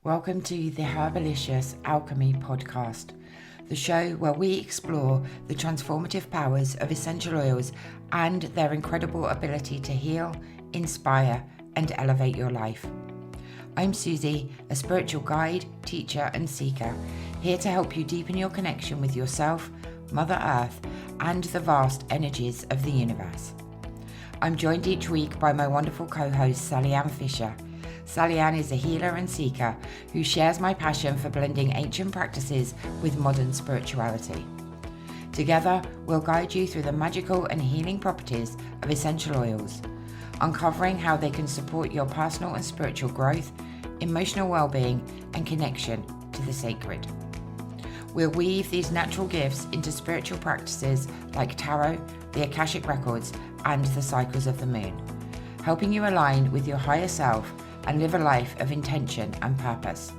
Welcome to the Herbalicious Alchemy podcast, the show where we explore the transformative powers of essential oils and their incredible ability to heal, inspire, and elevate your life. I'm Susie, a spiritual guide, teacher, and seeker, here to help you deepen your connection with yourself, Mother Earth, and the vast energies of the universe. I'm joined each week by my wonderful co-host, Sally Ann Fisher. Sally Ann is a healer and seeker who shares my passion for blending ancient practices with modern spirituality. Together, we'll guide you through the magical and healing properties of essential oils, uncovering how they can support your personal and spiritual growth, emotional well-being, and connection to the sacred. We'll weave these natural gifts into spiritual practices like tarot, the Akashic Records, and the cycles of the moon, helping you align with your higher self and live a life of intention and purpose.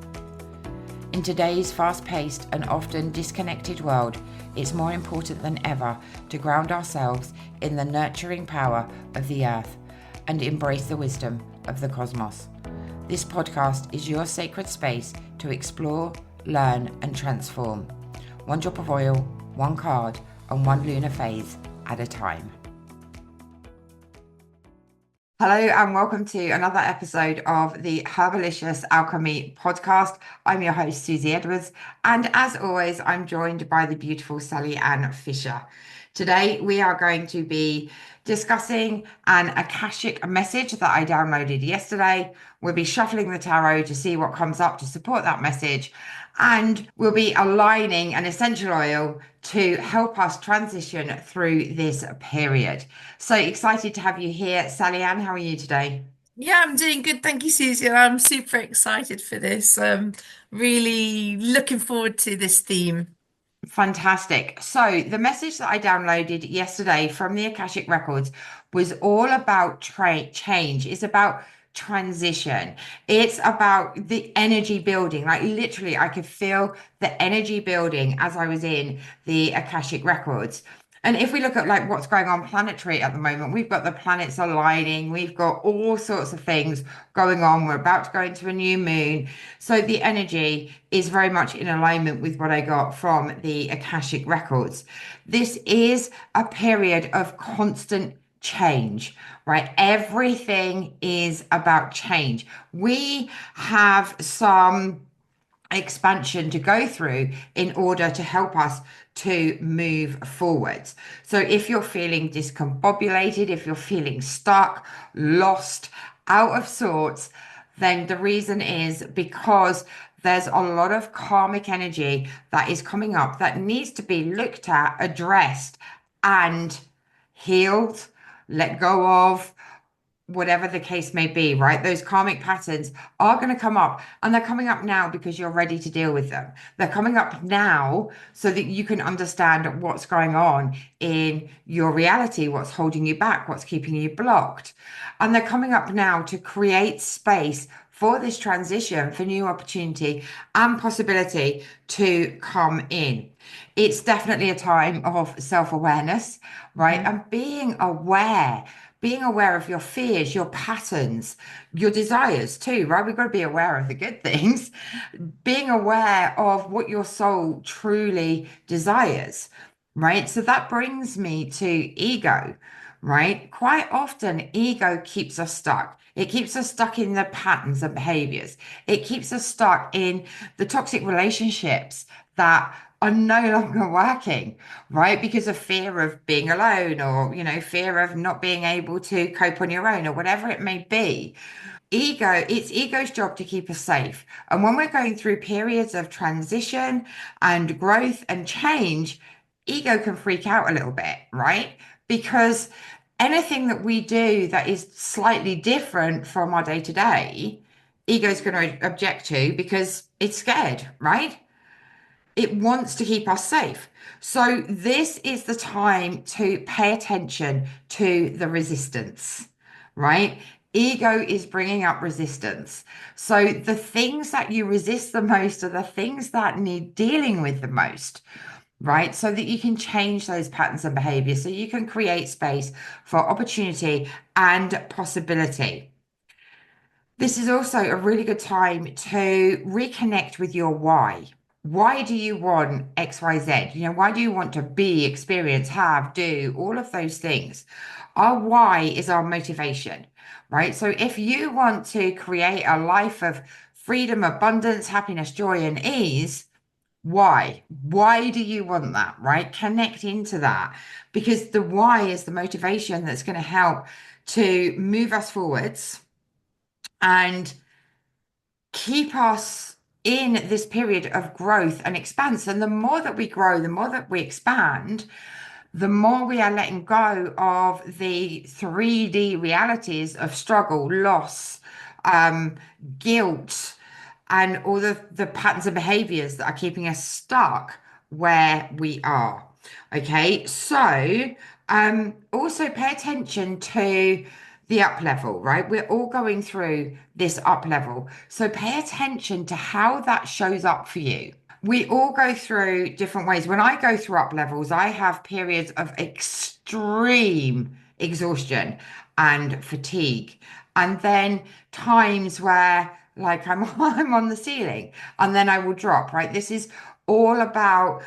In today's fast-paced and often disconnected world, it's more important than ever to ground ourselves in the nurturing power of the earth and embrace the wisdom of the cosmos. This podcast is your sacred space to explore, learn, and transform. One drop of oil, one card, and one lunar phase at a time. Hello and welcome to another episode of the Herbalicious Alchemy podcast. I'm your host, Susie Edwards, and as always, I'm joined by the beautiful Sally Ann Fisher. Today, we are going to be discussing an Akashic message that I downloaded yesterday. We'll be shuffling the tarot to see what comes up to support that message, and we'll be aligning an essential oil to help us transition through this period. So excited to have you here. Sally Ann, how are you today? Yeah, I'm doing good. Thank you, Susie. And I'm super excited for this. Really looking forward to this theme. Fantastic. So the message that I downloaded yesterday from the Akashic Records was all about change. It's about transition. It's about the energy building. Like literally, I could feel the energy building as I was in the Akashic Records. And if we look at like what's going on planetary at the moment, we've got the planets aligning, we've got all sorts of things going on. We're about to go into a new moon. So the energy is very much in alignment with what I got from the Akashic Records. This is a period of constant change, right? Everything is about change. We have some expansion to go through in order to help us to move forwards. So if you're feeling discombobulated, if you're feeling stuck, lost, out of sorts, then the reason is because there's a lot of karmic energy that is coming up that needs to be looked at, addressed, and healed, let go of, whatever the case may be, right? Those karmic patterns are going to come up, and they're coming up now because you're ready to deal with them. They're coming up now so that you can understand what's going on in your reality, what's holding you back, what's keeping you blocked. And they're coming up now to create space for this transition, for new opportunity and possibility to come in. It's definitely a time of self-awareness, right? Mhm. And being aware of your fears, your patterns, your desires too, right? We've got to be aware of the good things, being aware of what your soul truly desires, right? So that brings me to ego, right? Quite often, ego keeps us stuck. It keeps us stuck in the patterns and behaviors. It keeps us stuck in the toxic relationships that are no longer working, right? Because of fear of being alone or, fear of not being able to cope on your own or whatever it may be. It's ego's job to keep us safe. And when we're going through periods of transition and growth and change, ego can freak out a little bit, right? Because anything that we do that is slightly different from our day to day, ego's going to object to because it's scared, right? It wants to keep us safe. So this is the time to pay attention to the resistance, right? Ego is bringing up resistance. So the things that you resist the most are the things that need dealing with the most, right? So that you can change those patterns and behaviors, so you can create space for opportunity and possibility. This is also a really good time to reconnect with your why. Why do you want XYZ? Why do you want to be, experience, have, do all of those things? Our why is our motivation, right? So if you want to create a life of freedom, abundance, happiness, joy, and ease, why? Why do you want that, right? Connect into that because the why is the motivation that's going to help to move us forwards and keep us in this period of growth and expanse. And the more that we grow, the more that we expand, the more we are letting go of the 3D realities of struggle, loss, um, guilt, and all the patterns and behaviors that are keeping us stuck where we are. Okay, so also pay attention to the up level, right? We're all going through this up level. So pay attention to how that shows up for you. We all go through different ways. When I go through up levels, I have periods of extreme exhaustion and fatigue. And then times where like I'm on the ceiling and then I will drop, right? This is all about,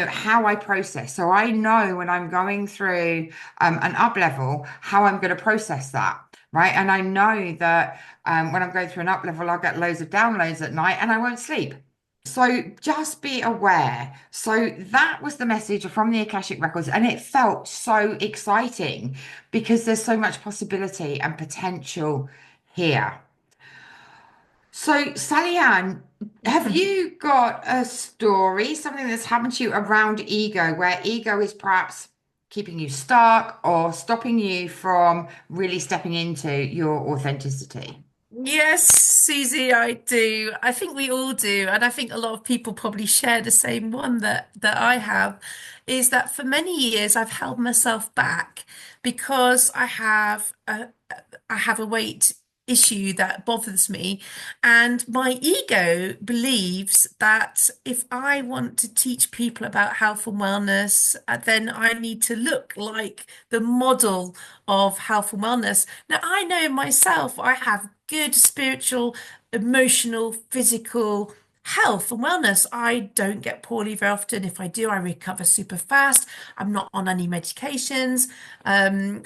how I process. So I know when I'm going through an up level, how I'm going to process that. Right. And I know that when I'm going through an up level, I'll get loads of downloads at night and I won't sleep. So just be aware. So that was the message from the Akashic Records, and it felt so exciting because there's so much possibility and potential here. So, Sally Ann, have you got a story, something that's happened to you around ego, where ego is perhaps keeping you stuck or stopping you from really stepping into your authenticity? Yes, Susie, I do. I think we all do, and I think a lot of people probably share the same one that I have, is that for many years I've held myself back because I have a weight issue that bothers me, and my ego believes that if I want to teach people about health and wellness, then I need to look like the model of health and wellness. Now, I know myself, I have good spiritual, emotional, physical health and wellness. I don't get poorly very often. If I do, I recover super fast. I'm not on any medications.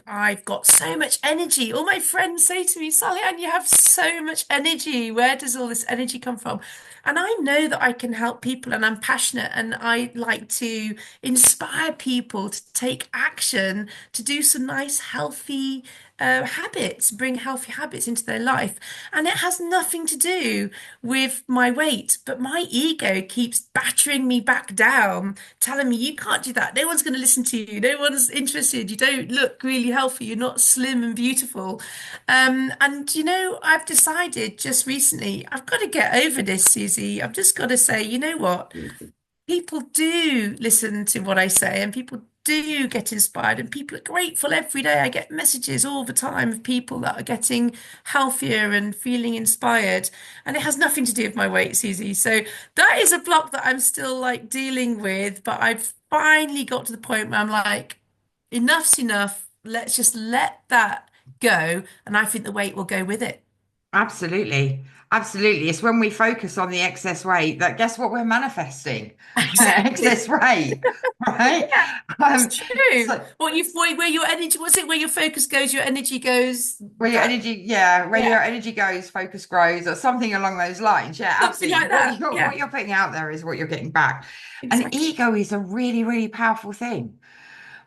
I've got so much energy. All my friends say to me, Sally Ann, you have so much energy. Where does all this energy come from? And I know that I can help people and I'm passionate and I like to inspire people to take action, to do some nice, healthy habits, bring healthy habits into their life. And it has nothing to do with my weight, but my ego keeps battering me back down, telling me, you can't do that. No one's going to listen to you. No one's interested. You don't look really healthy. You're not slim and beautiful. And I've decided just recently, I've got to get over this, Susie. I've just got to say, you know what? People do listen to what I say and people do get inspired and people are grateful every day. I get messages all the time of people that are getting healthier and feeling inspired. And it has nothing to do with my weight, Susie. So that is a block that I'm still like dealing with, but I've finally got to the point where I'm like, enough's enough. Let's just let that go. And I think the weight will go with it. Absolutely. Absolutely. It's when we focus on the excess weight that guess what we're manifesting? Exactly. Excess weight, right? Yeah, it's Um, true. so Where your energy, what's it? Where your focus goes, your energy goes. where your That, energy, yeah, where yeah, your energy goes, focus grows, or something along those lines. Yeah, something absolutely. like What that. you're what Yeah, you're putting out there is what you're getting back. And exactly. ego is a really, really powerful thing.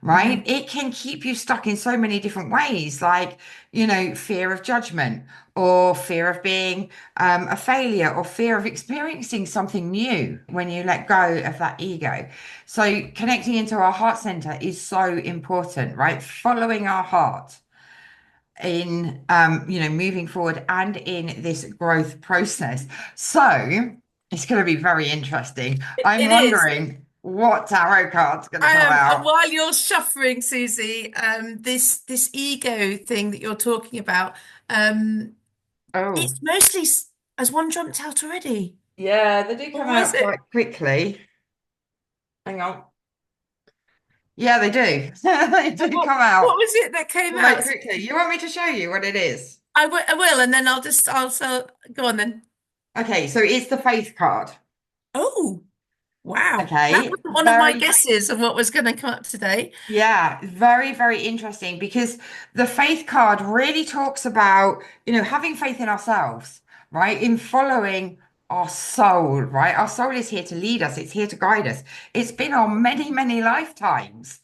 Right? Mhm. It can keep you stuck in so many different ways, like, fear of judgment or fear of being a failure or fear of experiencing something new when you let go of that ego. So connecting into our heart center is so important, right? Following our heart in, moving forward and in this growth process. So it's going to be very interesting. I'm It is. wondering what tarot card's going to come And out. while you're shuffling, Susie, this ego thing that you're talking about, um, Oh. it's mostly has one jumped out already? Yeah, they do What come was out it? quite quickly. Hang on. Yeah, they do. They do come What out was it that came quite out? quickly. You want me to show you what it is? I will, and then I'll so go on then. Okay, so it's the faith card. Oh, wow. That Okay, wasn't one of my very, guesses of what was going to come up today. yeah, very, very interesting because the faith card really talks about, having faith in ourselves, right? In following our soul, right? Our soul is here to lead us, it's here to guide us. It's been on many, many lifetimes,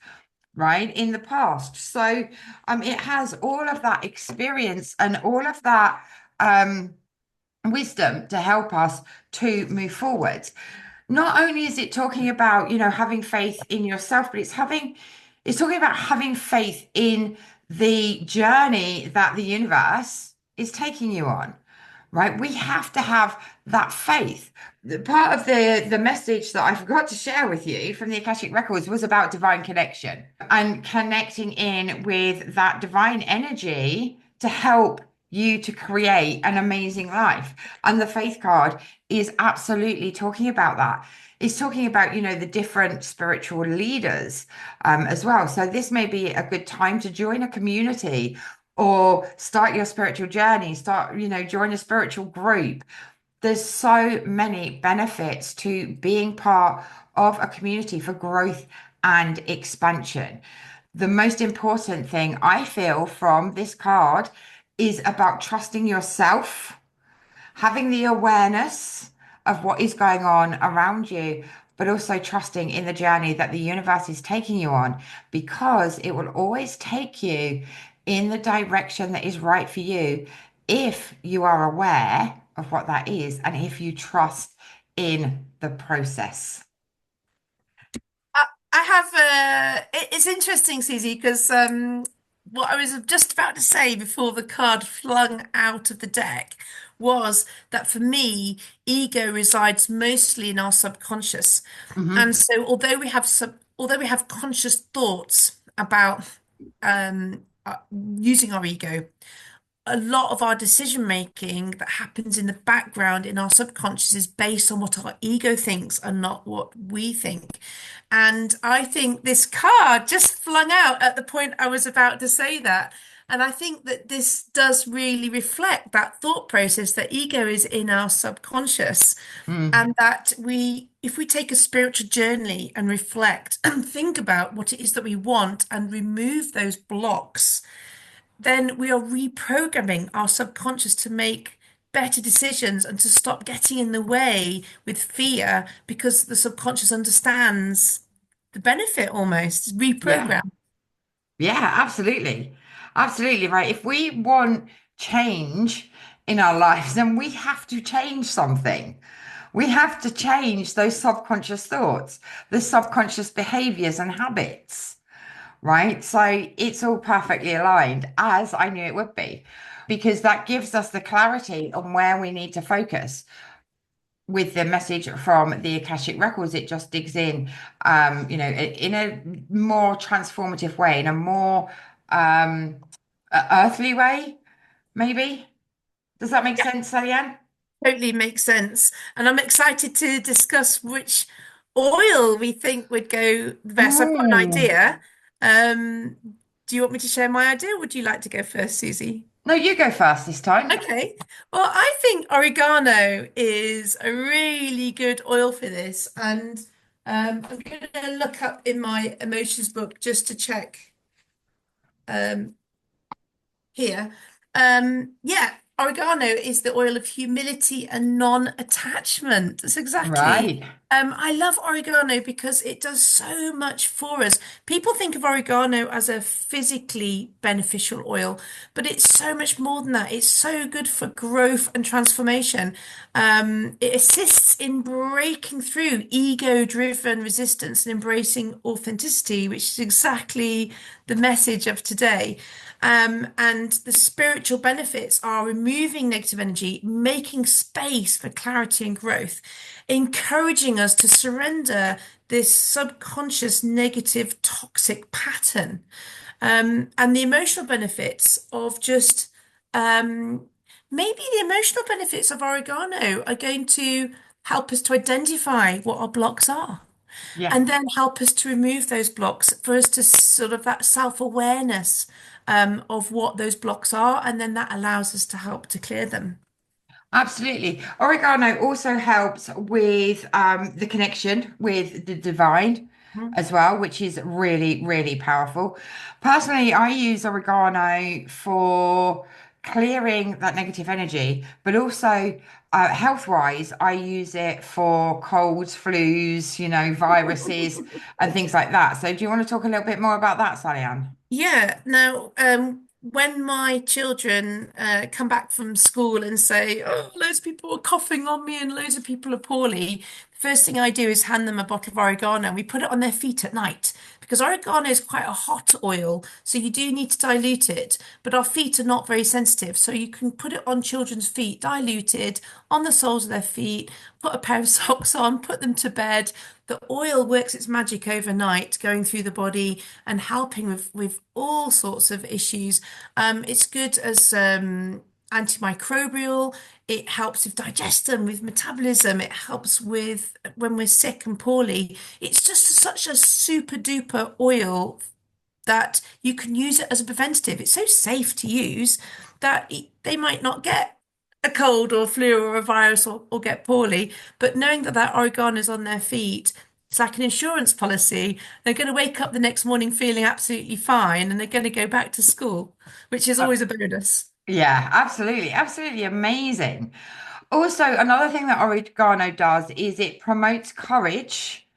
right, in the past. So, it has all of that experience and all of that wisdom to help us to move forward. Not only is it talking about, having faith in yourself, but it's talking about having faith in the journey that the universe is taking you on, right? We have to have that faith. Part of the message that I forgot to share with you from the Akashic Records was about divine connection and connecting in with that divine energy to help you to create an amazing life. And the faith card is absolutely talking about that. It's talking about, the different spiritual leaders as well. So this may be a good time to join a community or start your spiritual journey, join a spiritual group. There's so many benefits to being part of a community for growth and expansion. The most important thing I feel from this card is about trusting yourself, having the awareness of what is going on around you, but also trusting in the journey that the universe is taking you on, because it will always take you in the direction that is right for you if you are aware of what that is and if you trust in the process. I, I have it's interesting, Susie, because what I was just about to say before the card flung out of the deck was that for me, ego resides mostly in our subconscious. And Hmm. so although we have conscious thoughts about using our ego, a lot of our decision making that happens in the background in our subconscious is based on what our ego thinks and not what we think. And I think this card just flung out at the point I was about to say that. And I think that this does really reflect that thought process that ego is in our subconscious, Mm. and that if we take a spiritual journey and reflect and think about what it is that we want and remove those blocks, then we are reprogramming our subconscious to make better decisions and to stop getting in the way with fear, because the subconscious understands the benefit almost, Yeah. reprogram. Yeah, absolutely. Absolutely right. If we want change in our lives, then we have to change something. We have to change those subconscious thoughts, the subconscious behaviors and habits, right? So it's all perfectly aligned, as I knew it would be, because that gives us the clarity on where we need to focus. With the message from the Akashic Records, it just digs in, in a more transformative way, in a more um, earthly way, maybe. Does that make Yeah, sense, Sally? totally makes sense. And I'm excited to discuss which oil we think would go the best. I've got an Ooh. idea. Um, do you want me to share my idea, or would you like to go first, Susie? No, you go first this time. Okay. Well, I think oregano is a really good oil for this. And I'm going to look up in my emotions book just to check um, here. Yeah, oregano is the oil of humility and non-attachment. That's exactly. Right. I love oregano because it does so much for us. People think of oregano as a physically beneficial oil, but it's so much more than that. It's so good for growth and transformation. It assists in breaking through ego-driven resistance and embracing authenticity, which is exactly the message of today. And the spiritual benefits are removing negative energy, making space for clarity and growth, encouraging us to surrender this subconscious negative toxic pattern. And the emotional benefits of just maybe the emotional benefits of oregano are going to help us to identify what our blocks are. Yeah. and then help us to remove those blocks for us to sort of that self-awareness of what those blocks are, and then that allows us to help to clear them. Absolutely. Oregano also helps with the connection with the divine Mhm. as well, which is really, really powerful. Personally, I use oregano for clearing that negative energy, but also health-wise, I use it for colds, flus, viruses and things like that. So do you want to talk a little bit more about that, Sally Ann? Yeah. Now, when my children come back from school and say, "Oh, loads of people are coughing on me and loads of people are poorly," the first thing I do is hand them a bottle of oregano and we put it on their feet at night because oregano is quite a hot oil, so you do need to dilute it. But our feet are not very sensitive, so you can put it on children's feet, diluted on the soles of their feet, put a pair of socks on, put them to bed. The oil works its magic overnight, going through the body and helping with all sorts of issues. It's good as antimicrobial. It helps with digestion, with metabolism. It helps with when we're sick and poorly. It's just such a super duper oil that you can use it as a preventative. It's so safe to use that they might not get a cold or flu or a virus or get poorly. But knowing that that oregano is on their feet, it's like an insurance policy. They're going to wake up the next morning feeling absolutely fine and they're going to go back to school, which is Uh, always a bonus. yeah, absolutely. Absolutely amazing. Also, another thing that oregano does is it promotes courage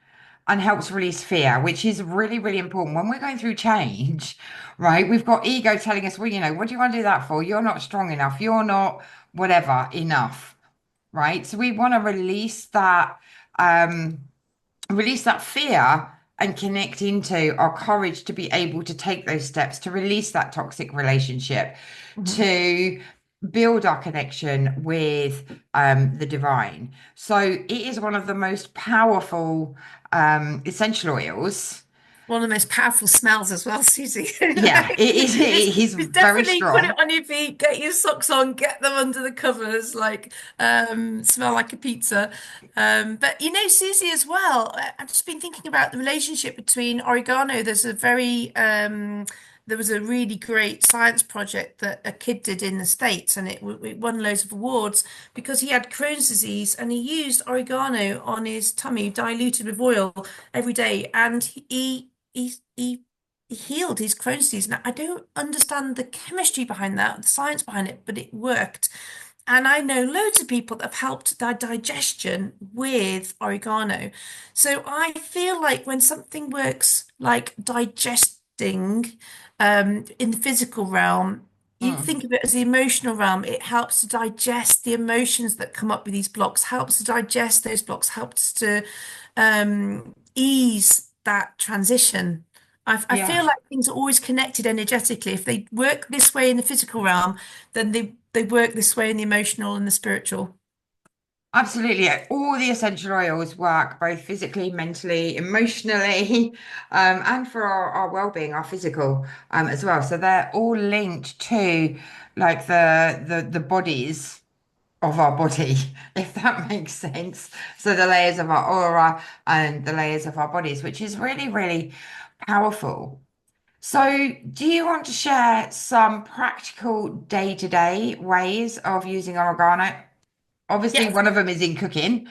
and helps release fear, which is really, really important. When we're going through change, right? We've got ego telling us, well, what do you want to do that for? You're not strong enough. You're not whatever enough, right? So we want to um, release that fear and connect into our courage to be able to take those steps to release that toxic relationship, Mhm. to build our connection with the divine. So it is one of the most powerful essential oils. One of the most powerful smells as well, Susie. Yeah, it is. It's, It is it's very definitely put it strong. on your feet, get your socks on, get them under the covers, like smell like a pizza. But Susie, as well, I've just been thinking about the relationship between oregano. There was a really great science project that a kid did in the States, and it won loads of awards because he had Crohn's disease and he used oregano on his tummy, diluted with oil every day, and he healed his Crohn's disease. Now, I don't understand the chemistry behind that, the science behind it, but it worked. And I know loads of people that have helped their digestion with oregano. So I feel like when something works like digesting in the physical realm, you Mm. think of it as the emotional realm. It helps to digest the emotions that come up with these blocks, helps to digest those blocks, helps to ease that transition. I feel Yeah. like things are always connected energetically. If they work this way in the physical realm, then they work this way in the emotional and the spiritual. Absolutely. All the essential oils work both physically, mentally, emotionally, and for our well-being, our physical, as well. So they're all linked to like the bodies of our body, if that makes sense. So the layers of our aura and the layers of our bodies, which is really, really powerful. So, do you want to share some practical day-to-day ways of using oregano? Obviously, Yes. one of them is in cooking,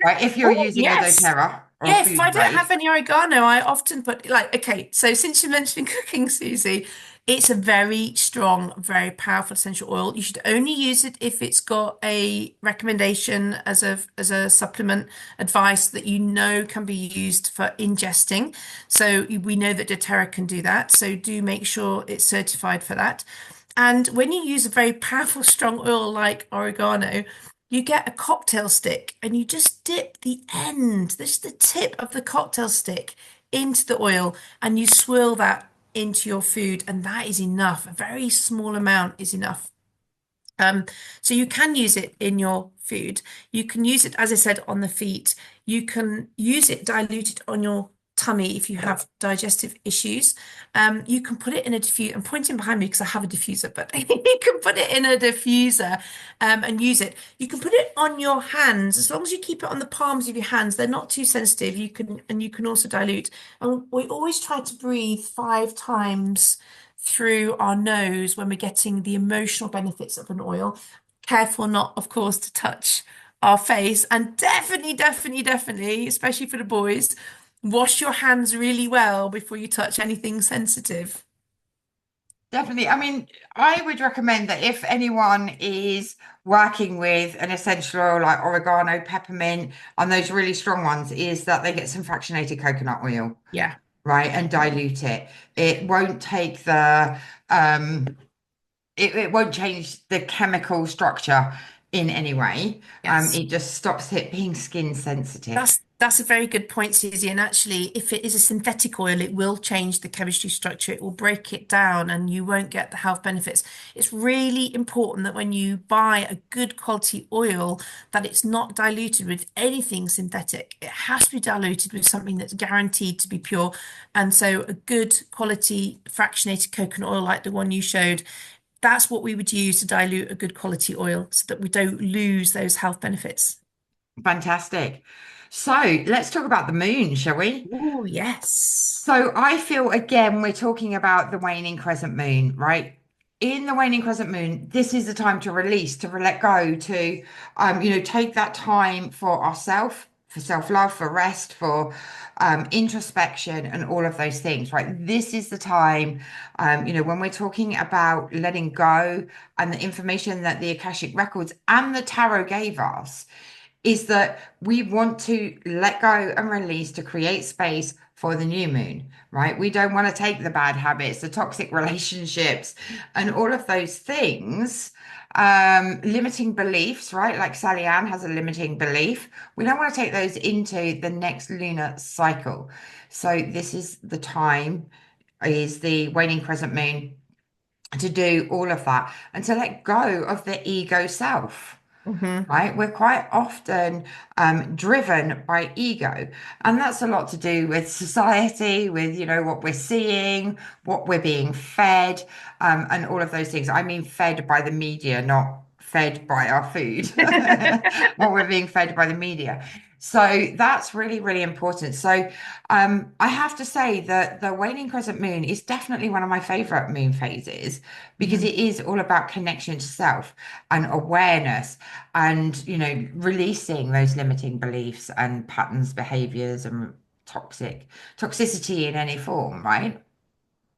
right? If you're Oh, using a yes. doTERRA or Yeah, if food I don't have grade. any oregano, I often put like, okay, so since you're mentioning cooking, Susie, it's a very strong, very powerful essential oil. You should only use it if it's got a recommendation as a supplement advice that you know can be used for ingesting. So we know that doTERRA can do that. So do make sure it's certified for that. And when you use a very powerful, strong oil like oregano, you get a cocktail stick and you just dip the end, this is the tip of the cocktail stick into the oil and you swirl that into your food, and that is enough. A very small amount is enough. Um, so you can use it in your food. You can use it, as I said, on the feet. You can use it diluted on your tummy, if you have digestive issues, you can put it in a diffuser. I'm pointing behind me because I have a diffuser, but you can put it in a diffuser and use it. You can put it on your hands as long as you keep it on the palms of your hands. They're not too sensitive. You can also dilute. And we always try to breathe 5 times through our nose when we're getting the emotional benefits of an oil. Careful not, of course, to touch our face, and definitely, especially for the boys, wash your hands really well before you touch anything sensitive. Definitely. I mean, I would recommend that if anyone is working with an essential oil like oregano, peppermint, and those really strong ones, is that they get some fractionated coconut oil, Yeah. right, and dilute it. It won't take the it won't change the chemical structure in any way. Yes. It just stops it being skin sensitive. That's a very good point, Susie. And actually, if it is a synthetic oil, it will change the chemistry structure. It will break it down, and you won't get the health benefits. It's really important that when you buy a good quality oil, that it's not diluted with anything synthetic. It has to be diluted with something that's guaranteed to be pure. And so, a good quality fractionated coconut oil, like the one you showed, that's what we would use to dilute a good quality oil, so that we don't lose those health benefits. Fantastic. So let's talk about the moon, shall we? Oh, yes. So I feel again, we're talking about the waning crescent moon, right? In the waning crescent moon, this is the time to release, to let go, to take that time for ourselves, for self-love, for rest, for introspection, and all of those things, right? This is the time, when we're talking about letting go and the information that the Akashic Records and the Tarot gave us is that we want to let go and release to create space for the new moon, right? We don't want to take the bad habits, the toxic relationships, and all of those things, limiting beliefs, right? Like Sally Ann has a limiting belief. We don't want to take those into the next lunar cycle. So this is the time, is the waning crescent moon, to do all of that and to let go of the ego self, Hmm. right? We're quite often driven by ego, and that's a lot to do with society, with what we're seeing, what we're being fed, and all of those things. I mean, fed by the media, not fed by our food. What we're being fed by the media. So that's really, really important. So I have to say that the waning crescent moon is definitely one of my favorite moon phases because Hmm. it is all about connection to self and awareness and releasing those limiting beliefs and patterns, behaviors, and toxicity in any form, right?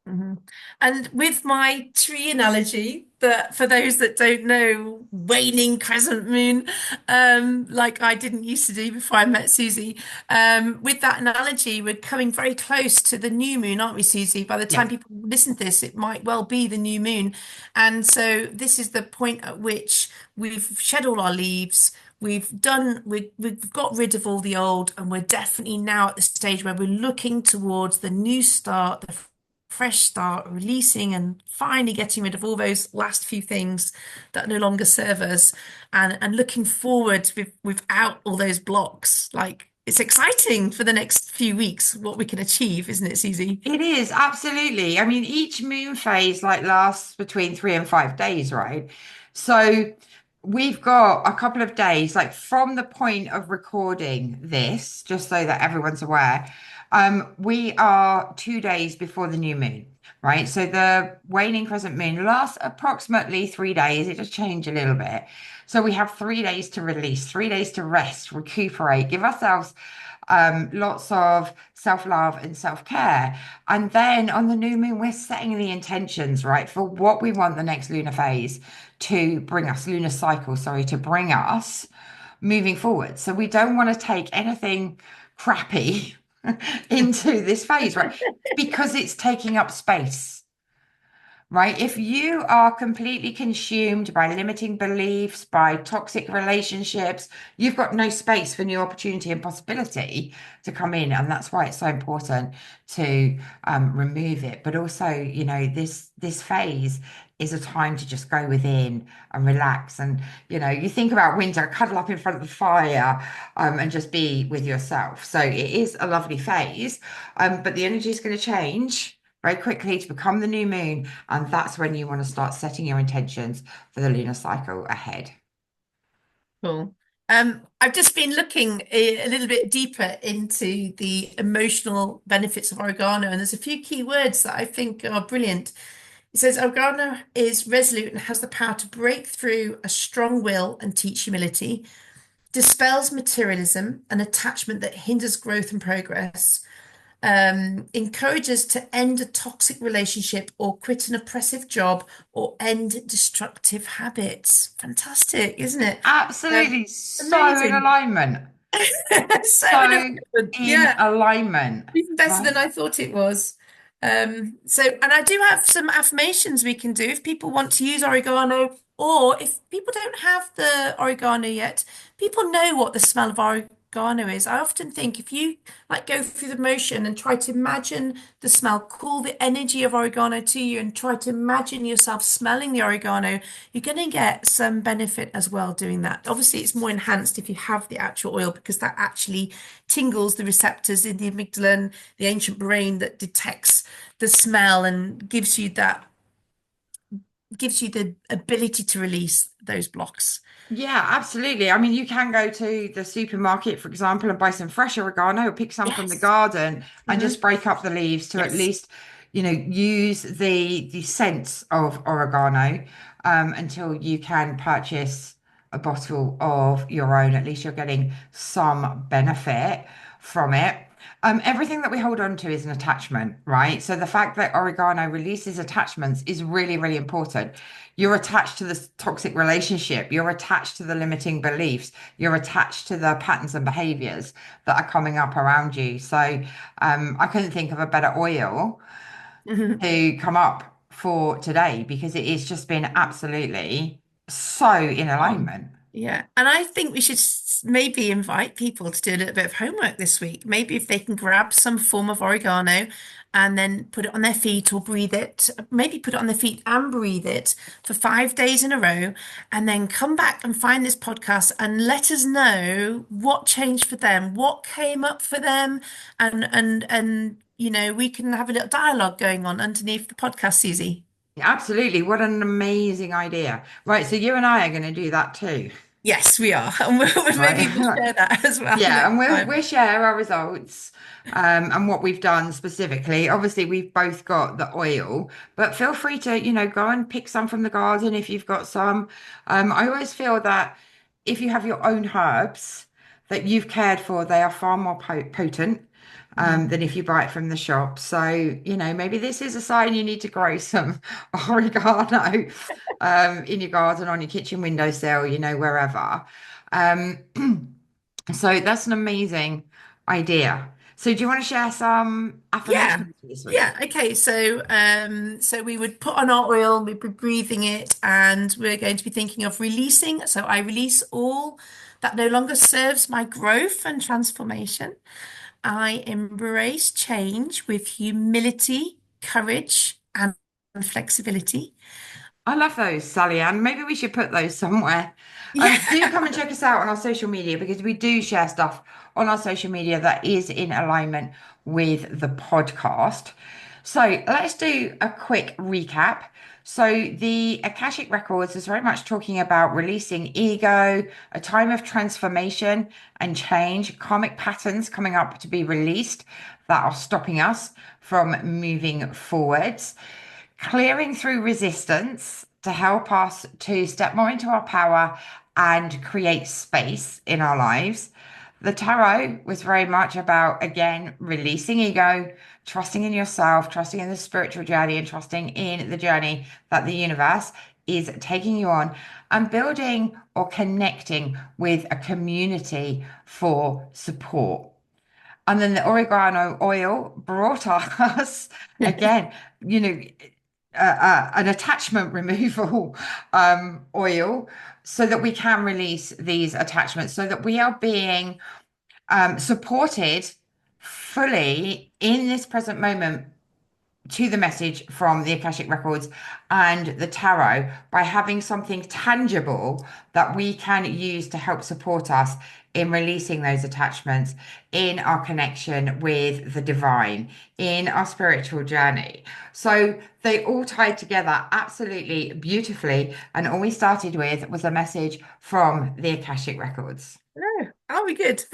Hmm. And with my tree analogy, that for those that don't know, waning crescent moon, like I didn't used to do before I met Susie, with that analogy, we're coming very close to the new moon, aren't we, Susie? By the time Yeah. people listen to this, it might well be the new moon. And so this is the point at which we've shed all our leaves. We've got rid of all the old, and we're definitely now at the stage where we're looking towards the new start, the fresh start, releasing and finally getting rid of all those last few things that no longer serve us, and looking forward without all those blocks. Like, it's exciting for the next few weeks what we can achieve, isn't it, Susie? It is, absolutely. I mean, each moon phase like lasts between 3 and 5 days, right? So we've got a couple of days, like from the point of recording this, just so that everyone's aware. We are 2 days before the new moon, right? So the waning crescent moon lasts approximately 3 days. It does change a little bit. So we have 3 days to release, 3 days to rest, recuperate, give ourselves lots of self-love and self-care. And then on the new moon, we're setting the intentions, right, for what we want the next lunar phase to bring us, lunar cycle, sorry, to bring us moving forward. So we don't want to take anything crappy into this phase, right? Because it's taking up space. Right? If you are completely consumed by limiting beliefs, by toxic relationships, you've got no space for new opportunity and possibility to come in. And that's why it's so important to remove it. But also, this phase is a time to just go within and relax. And, you think about winter, cuddle up in front of the fire, and just be with yourself. So it is a lovely phase, but the energy is going to change very quickly to become the new moon. And that's when you want to start setting your intentions for the lunar cycle ahead. Cool. I've just been looking a little bit deeper into the emotional benefits of oregano, and there's a few key words that I think are brilliant. It says oregano is resolute and has the power to break through a strong will and teach humility, dispels materialism and attachment that hinders growth and progress, encourages to end a toxic relationship or quit an oppressive job or end destructive habits. Fantastic, isn't it? Absolutely. So in Amazing. alignment. So in So alignment. in Yeah, alignment, even better right? than I thought it was. And I do have some affirmations we can do if people want to use oregano, or if people don't have the oregano yet, people know what the smell of oregano is. I often think if you like go through the motion and try to imagine the smell, call the energy of oregano to you, and try to imagine yourself smelling the oregano, you're going to get some benefit as well doing that. Obviously, it's more enhanced if you have the actual oil because that actually tingles the receptors in the amygdala and the ancient brain that detects the smell and gives you the ability to release those blocks. Yeah, absolutely. I mean, you can go to the supermarket, for example, and buy some fresh oregano or pick some from the Yes. garden and Hmm. just break up the leaves to at Yes. least, use the scents of oregano, until you can purchase a bottle of your own. At least you're getting some benefit from it. Everything that we hold on to is an attachment, right? So the fact that oregano releases attachments is really, really important. You're attached to this toxic relationship. You're attached to the limiting beliefs. You're attached to the patterns and behaviors that are coming up around you. So, I couldn't think of a better oil Mhm. to come up for today because it has just been absolutely so in On. alignment. Yeah. And I think we should maybe invite people to do a little bit of homework this week. Maybe if they can grab some form of oregano and then put it on their feet or breathe it, maybe put it on their feet and breathe it for 5 days in a row, and then come back and find this podcast and let us know what changed for them, what came up for them, and we can have a little dialogue going on underneath the podcast, Susie. Absolutely. What an amazing idea. Right. So you and I are going to do that too, Yes, we are. And maybe we'll right? share that as well Yeah, and next we'll time. we'll share our results, and what we've done specifically. Obviously, we've both got the oil, but feel free to, go and pick some from the garden if you've got some. I always feel that if you have your own herbs that you've cared for, they are far more potent, Mhm. than if you buy it from the shop. So, maybe this is a sign you need to grow some oregano, in your garden, on your kitchen windowsill, wherever. Um, So that's an amazing idea. So do you want to share some Yeah. affirmations for this Yeah. week? Okay. So we would put on our oil, we'd be breathing it, and we're going to be thinking of releasing. So I release all that no longer serves my growth and transformation. I embrace change with humility, courage, and flexibility. I love those, Sally Ann. Maybe we should put those somewhere. Do come and Yeah. check us out on our social media because we do share stuff on our social media that is in alignment with the podcast. So let's do a quick recap. So the Akashic Records is very much talking about releasing ego, a time of transformation and change, karmic patterns coming up to be released that are stopping us from moving forwards, clearing through resistance to help us to step more into our power and create space in our lives. The tarot was very much about, again, releasing ego, trusting in yourself, trusting in the spiritual journey, and trusting in the journey that the universe is taking you on, and building or connecting with a community for support. And then the oregano oil brought us again, you know, an attachment removal, oil, so that we can release these attachments, so that we are being, supported fully in this present moment to the message from the Akashic Records and the tarot by having something tangible that we can use to help support us in releasing those attachments, in our connection with the divine, in our spiritual journey. So they all tied together absolutely beautifully. And all we started with was a message from the Akashic Records. Oh, are we good?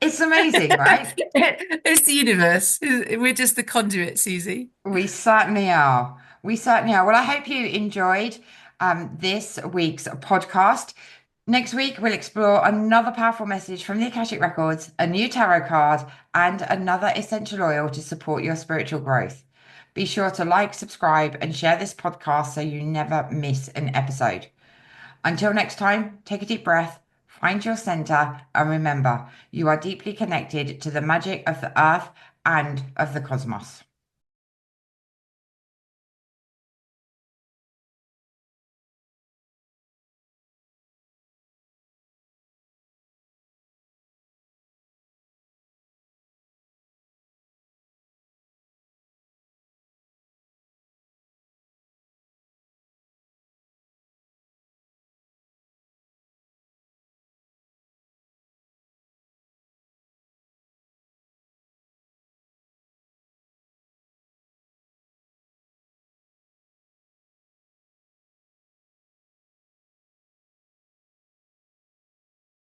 It's amazing, right? It's the universe. We're just the conduit, Susie. We certainly are. We certainly are. Well, I hope you enjoyed this week's podcast. Next week, we'll explore another powerful message from the Akashic Records, a new tarot card, and another essential oil to support your spiritual growth. Be sure to like, subscribe, and share this podcast so you never miss an episode. Until next time, take a deep breath, find your center, and remember, you are deeply connected to the magic of the earth and of the cosmos.